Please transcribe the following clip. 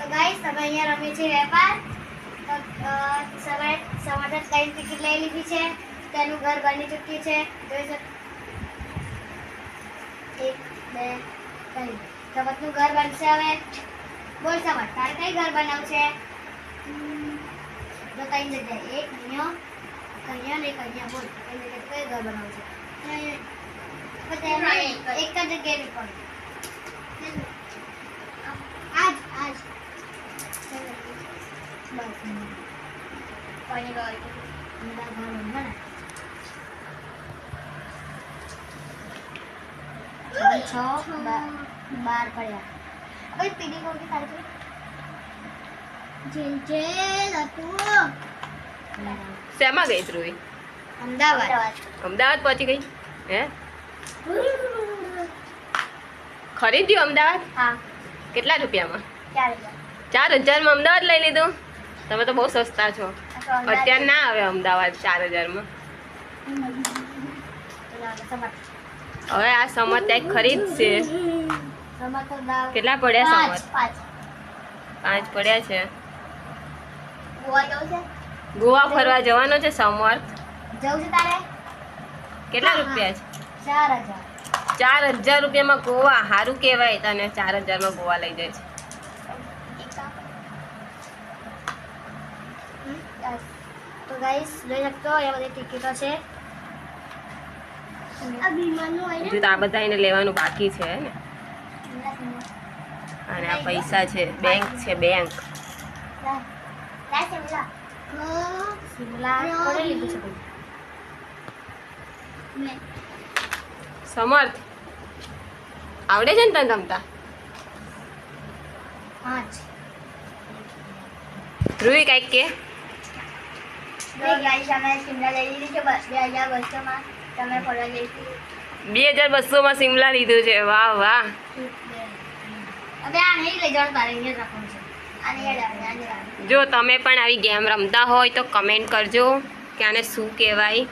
તો ગાઈસ તમે અહીંયા રમી છે વેપાર તો સમાધાન 3 ટિકિટ લઈ લીધી છે તેનું ઘર બની ચૂક્યું છે જોઈ શકો 1 2 3 સમતનું ઘર બનશે હવે બોલ સમત તારે કઈ ઘર બનાવવું છે તો કઈ જગ્યાએ એક અહીંયા ને એક અહીંયા બોલ કઈ જગ્યાએ કઈ ઘર બનાવવું છે એક જ જગ્યાએ નીકળ આજ બસ પાણી લો અંદા ઘર બનવા છ 12 પડ્યા હવે પીડી કોકી તારી જેલ હતું શેમાં ગઈ ધ્રુવી? અમદાવાદ પહોંચી ગઈ હે? ખરીદ્યું અમદાવાદ? હા કેટલા રૂપિયામાં? 4000 4000 માં અમદાવાદ લઈ લીધું? તમે તો બહુ સસ્તા છો. અત્યારે ના આવે અમદાવાદ 4000 માં. હવે આ સમત એક ખરીદશે. કેટલા પડ્યા સમત? 5 પડ્યા છે. ગોવા ફરવા જવાનો છે સમર્થ. જવું છે તારે? કેટલા રૂપિયા છે? 4000 રૂપિયામાં ગોવા. સારું કહેવાય તને 4000 માં ગોવા લઈ જાય છે. તો ગાઈસ જોઈ શકતો એ બધી ટિકિટો છે હજુ તો આ બધા એને લેવાનું બાકી છે ને. અને આ પૈસા છે બેંક છે બેંક. સમર્થ આવડે છે ને તને રમતા? ધ્રુવી કઈક કે 2200 માં સિમલા લીધું છે. વાહ વાહ. જો તમે પણ આવી ગેમ રમતા હોય તો કમેન્ટ કરજો કે આને શું કહેવાય.